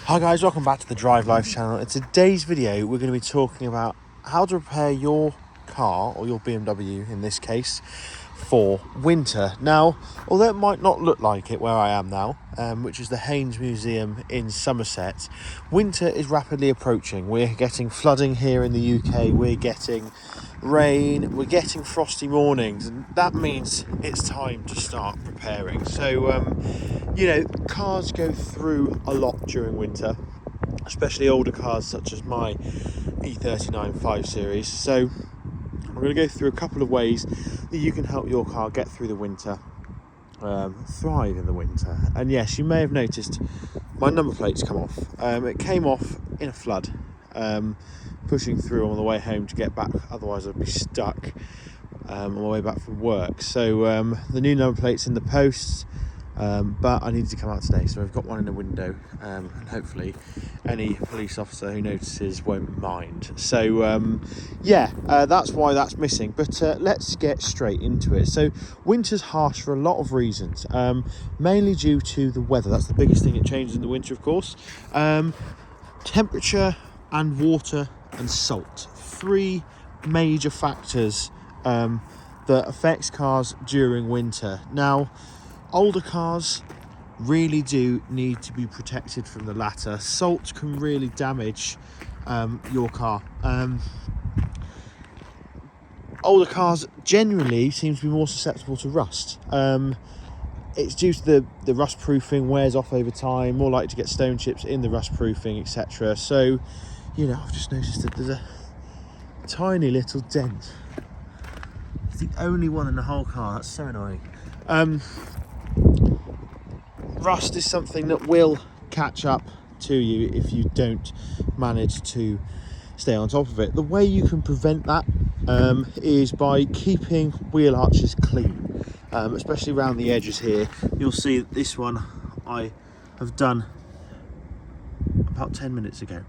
Hi guys, welcome back to the Drive Life channel. In today's video we're going to be talking about how to repair your car, or your BMW in this case, for winter. Now, although it might not look like it where I am now, which is the Haynes Museum in Somerset, winter is rapidly approaching. We're getting flooding here in the UK, we're getting rain, we're getting frosty mornings, and that means it's time to start preparing. So cars go through a lot during winter, especially older cars such as my E39 5 Series. So I'm going to go through a couple of ways that you can help your car get through the winter, thrive in the winter. And yes, you may have noticed my number plate's come off. It came off in a flood, pushing through on the way home to get back, otherwise I'd be stuck on my way back from work. So the new number plate's in the post, but I needed to come out today, so I've got one in the window, and hopefully any police officer who notices won't mind. So that's why that's missing, but let's get straight into it. So winter's harsh for a lot of reasons, mainly due to the weather. That's the biggest thing that changes in the winter, of course. Temperature and water and salt, three major factors that affects cars during winter. Now, older cars really do need to be protected from the latter. Salt can really damage your car. Older cars generally seem to be more susceptible to rust. It's due to the rust proofing wears off over time, more likely to get stone chips in the rust proofing, etc. So, I've just noticed that there's a tiny little dent. It's the only one in the whole car. That's so annoying. Rust is something that will catch up to you if you don't manage to stay on top of it. The way you can prevent that is by keeping wheel arches clean, especially around the edges here. You'll see that this one I have done about 10 minutes ago,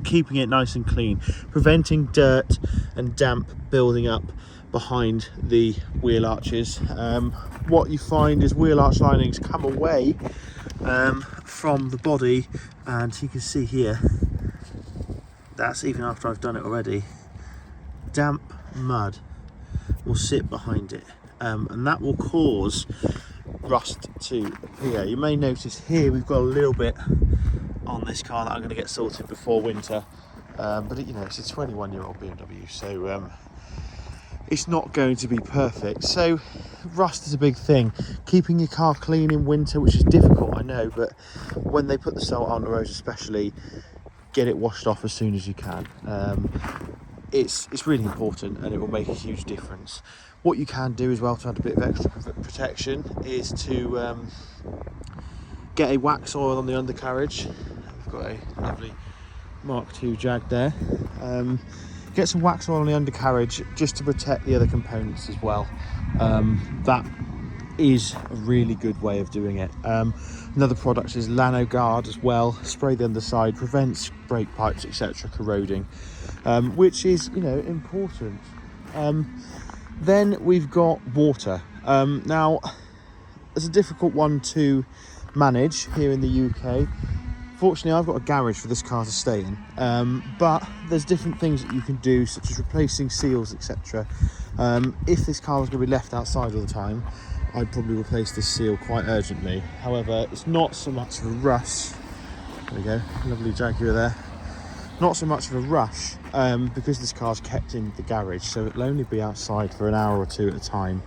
keeping it nice and clean, preventing dirt and damp building up behind the wheel arches. What you find is wheel arch linings come away from the body, and you can see here, that's even after I've done it already. Damp mud will sit behind it, and that will cause rust to appear. You may notice here we've got a little bit on this car that I'm going to get sorted before winter, but it's a 21-year-old BMW, so it's not going to be perfect. So rust is a big thing. Keeping your car clean in winter, which is difficult, I know, but when they put the salt on the roads especially, get it washed off as soon as you can. It's really important, and it will make a huge difference. What you can do as well to add a bit of extra protection is to get a wax oil on the undercarriage. We've got a lovely Mark II Jag there. Get some wax oil on the undercarriage just to protect the other components as well. That is a really good way of doing it. Another product is Lano Guard as well. Spray the underside, prevents brake pipes, etc. corroding, which is important. Then we've got water. Now, it's a difficult one to manage here in the UK. Fortunately, I've got a garage for this car to stay in, but there's different things that you can do, such as replacing seals, etc. If this car was going to be left outside all the time, I'd probably replace this seal quite urgently. However, it's not so much of a rush. There we go, lovely Jaguar there. Not so much of a rush, because this car's kept in the garage, so it'll only be outside for an hour or two at a time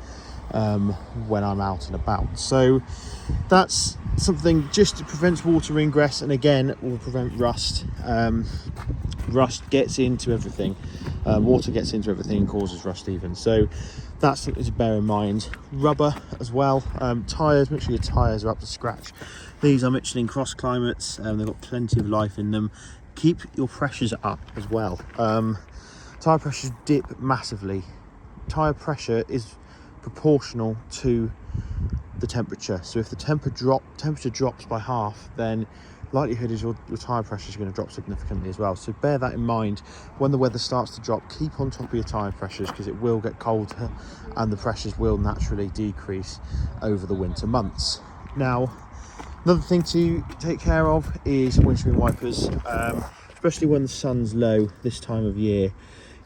when I'm out and about. So that's something just to prevent water ingress, and again will prevent rust. Rust gets into everything. Water gets into everything and causes rust even. So that's something to bear in mind. Rubber as well. Tyres, make sure your tyres are up to scratch. These are Michelin Cross Climates, they've got plenty of life in them. Keep your pressures up as well. Tyre pressures dip massively. Tyre pressure is proportional to the temperature. So if the temperature drops by half, then likelihood is your tyre pressure is going to drop significantly as well. So bear that in mind. When the weather starts to drop, keep on top of your tyre pressures, because it will get colder and the pressures will naturally decrease over the winter months. Now, Another thing to take care of is windscreen wipers, especially when the sun's low this time of year.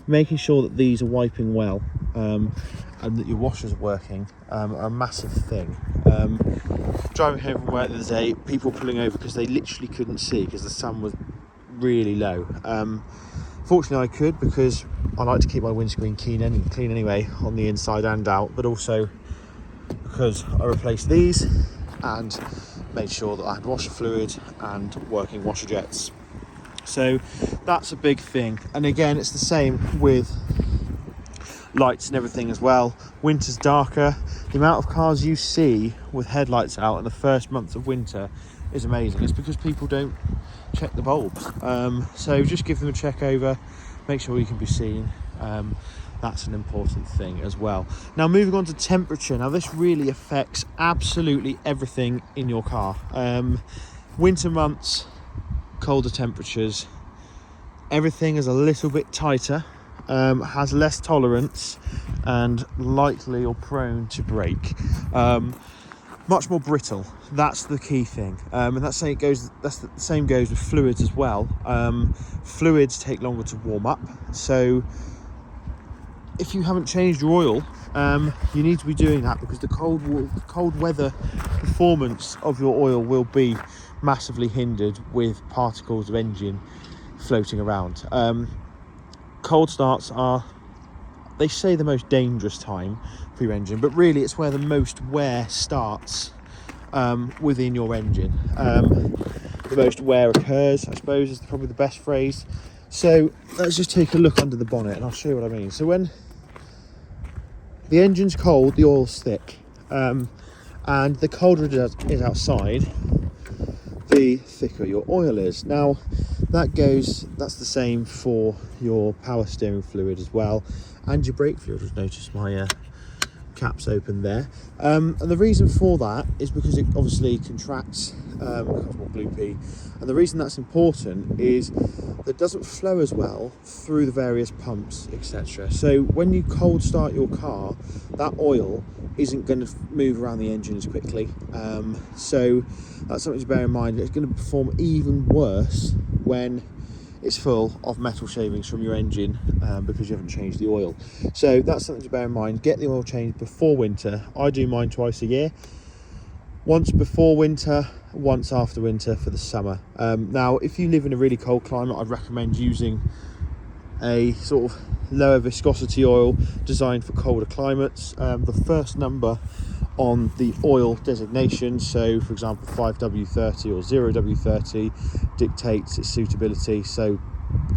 Making sure that these are wiping well and that your washers are working are a massive thing. Driving home from work the other day, people pulling over because they literally couldn't see because the sun was really low. Fortunately I could, because I like to keep my windscreen clean anyway on the inside and out, but also because I replaced these and made sure that I had washer fluid and working washer jets. So that's a big thing. And again, it's the same with lights and everything as well. Winter's darker. The amount of cars you see with headlights out in the first months of winter is amazing. It's because people don't check the bulbs. So just give them a check over, make sure you can be seen. That's an important thing as well. Now moving on to temperature. Now this really affects absolutely everything in your car. Winter months, colder temperatures, everything is a little bit tighter, has less tolerance and likely or prone to break. Much more brittle. That's the key thing. And the same goes with fluids as well. Fluids take longer to warm up, so if you haven't changed your oil, you need to be doing that, because the cold weather performance of your oil will be massively hindered with particles of engine floating around. Cold starts are, they say, the most dangerous time for your engine, but really it's where the most wear starts within your engine. The most wear occurs, I suppose, is probably the best phrase. So let's just take a look under the bonnet and I'll show you what I mean. So when the engine's cold, the oil's thick, and the colder it is outside, the thicker your oil is. Now that's the same for your power steering fluid as well, and your brake fluid. Just notice my caps open there, and the reason for that is because it obviously contracts, becomes more gloopy, and the reason that's important is that it doesn't flow as well through the various pumps, etc. So when you cold start your car, that oil isn't going to move around the engine as quickly, so that's something to bear in mind. It's going to perform even worse when it's full of metal shavings from your engine, because you haven't changed the oil. So that's something to bear in mind. Get the oil changed before winter. I do mine twice a year, once before winter, once after winter for the summer. Now if you live in a really cold climate, I'd recommend using a sort of lower viscosity oil designed for colder climates. The first number on the oil designation, so for example 5W30 or 0W30, dictates its suitability. So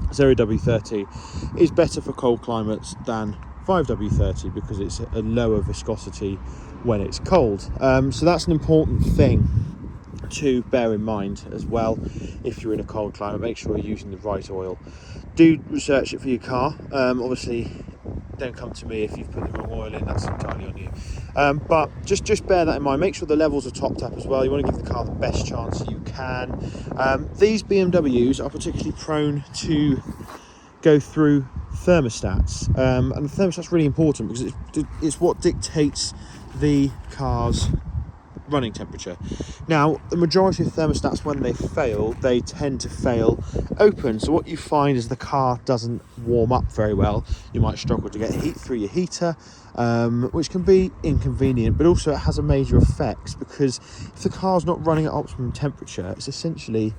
0W30 is better for cold climates than 5W30 because it's a lower viscosity when it's cold. So that's an important thing to bear in mind as well. If you're in a cold climate, make sure you're using the right oil. Do research it for your car. Obviously don't come to me if you've put the wrong oil in, that's entirely on you. But just bear that in mind. Make sure the levels are topped up as well. You want to give the car the best chance you can. These BMWs are particularly prone to go through thermostats, and the thermostat's really important because it's what dictates the car's running temperature. Now the majority of thermostats, when they fail, they tend to fail open, so what you find is the car doesn't warm up very well. You might struggle to get heat through your heater, which can be inconvenient, but also it has a major effect, because if the car's not running at optimum temperature, it's essentially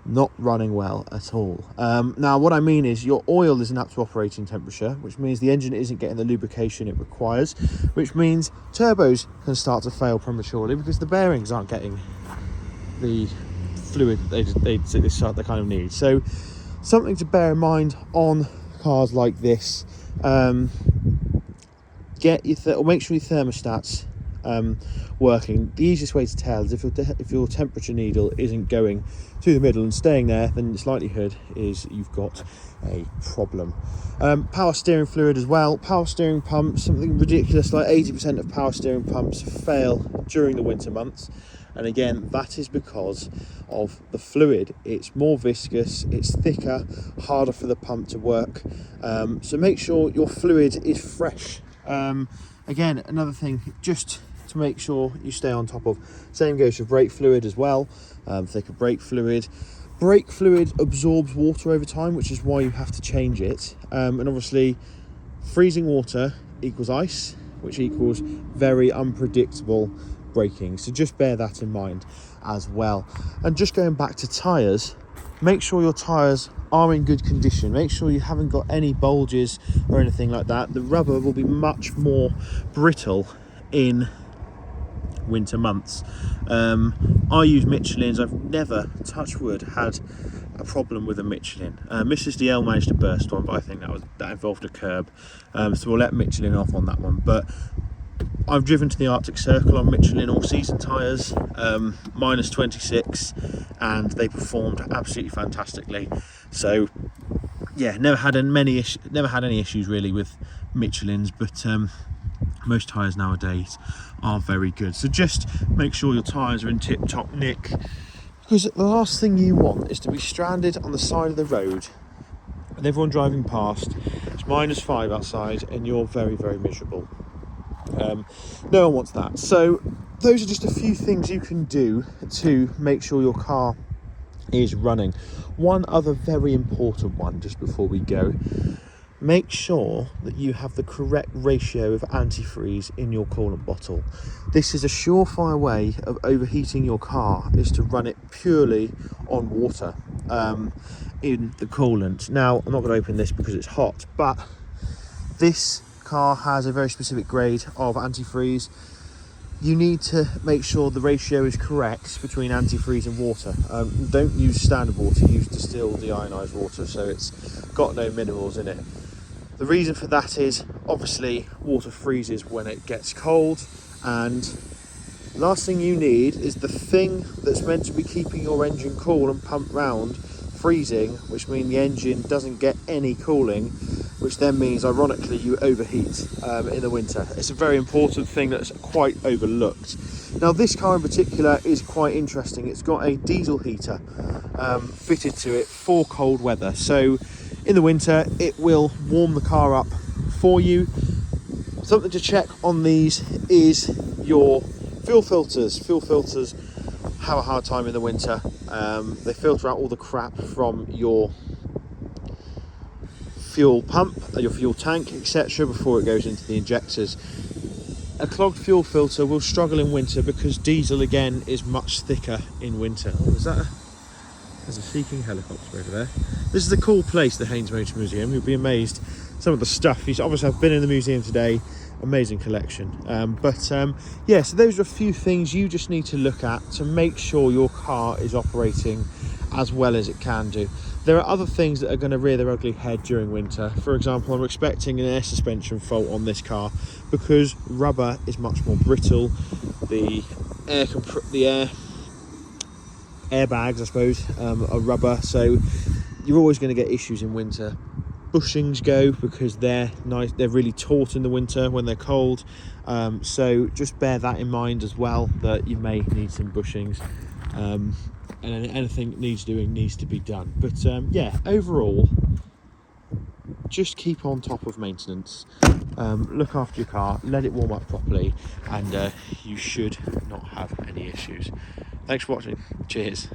not running well at all. Now what I mean is your oil isn't up to operating temperature, which means the engine isn't getting the lubrication it requires, which means turbos can start to fail prematurely because the bearings aren't getting the fluid they kind of need. So something to bear in mind on cars like this. Make sure your thermostat's working. The easiest way to tell is if your temperature needle isn't going to the middle and staying there, then its likelihood is you've got a problem. Power steering fluid as well. Power steering pumps, something ridiculous like 80% of power steering pumps fail during the winter months, and again that is because of the fluid. It's more viscous, it's thicker, harder for the pump to work, so make sure your fluid is fresh. Again, another thing, just to make sure you stay on top of. Same goes for brake fluid as well. Thicker brake fluid. Brake fluid absorbs water over time, which is why you have to change it. And obviously, freezing water equals ice, which equals very unpredictable braking. So just bear that in mind as well. And just going back to tyres, make sure your tyres are in good condition. Make sure you haven't got any bulges or anything like that. The rubber will be much more brittle in winter months. I use Michelin's. I've never, touch wood, had a problem with a Michelin. Mrs. DL managed to burst one, but I think that involved a curb. So we'll let Michelin off on that one. But I've driven to the Arctic Circle on Michelin all-season tyres, minus 26, and they performed absolutely fantastically. So yeah, never had any issues really with Michelin's, but most tyres nowadays are very good. So just make sure your tyres are in tip-top nick, because the last thing you want is to be stranded on the side of the road with everyone driving past. It's -5 outside and you're very, very miserable. No one wants that. So those are just a few things you can do to make sure your car is running. One other very important one just before we go: make sure that you have the correct ratio of antifreeze in your coolant bottle. This is a surefire way of overheating your car, is to run it purely on water in the coolant. Now, I'm not going to open this because it's hot, but this car has a very specific grade of antifreeze. You need to make sure the ratio is correct between antifreeze and water. Don't use standard water, use distilled deionized water, so it's got no minerals in it. The reason for that is, obviously, water freezes when it gets cold, and last thing you need is the thing that's meant to be keeping your engine cool and pumped round freezing, which means the engine doesn't get any cooling, which then means, ironically, you overheat in the winter. It's a very important thing that's quite overlooked. Now, this car in particular is quite interesting. It's got a diesel heater fitted to it for cold weather. So in the winter, it will warm the car up for you. Something to check on these is your fuel filters. Fuel filters have a hard time in the winter. They filter out all the crap from your fuel pump, your fuel tank, etc. before it goes into the injectors. A clogged fuel filter will struggle in winter because diesel, again, is much thicker in winter. Oh, there's a Sea-King helicopter over there. This is a cool place, the Haynes Motor Museum. You'll be amazed some of the stuff. Obviously, I've been in the museum today. Amazing collection. Yeah, so those are a few things you just need to look at to make sure your car is operating as well as it can do. There are other things that are going to rear their ugly head during winter. For example, I'm expecting an air suspension fault on this car because rubber is much more brittle. The airbags, I suppose, are rubber, so you're always going to get issues in winter. Bushings go because they're nice, they're really taut in the winter when they're cold, so just bear that in mind as well, that you may need some bushings, and anything that needs doing needs to be done. But yeah, overall, just keep on top of maintenance, look after your car, let it warm up properly, and you should not have any issues. Thanks for watching. Cheers.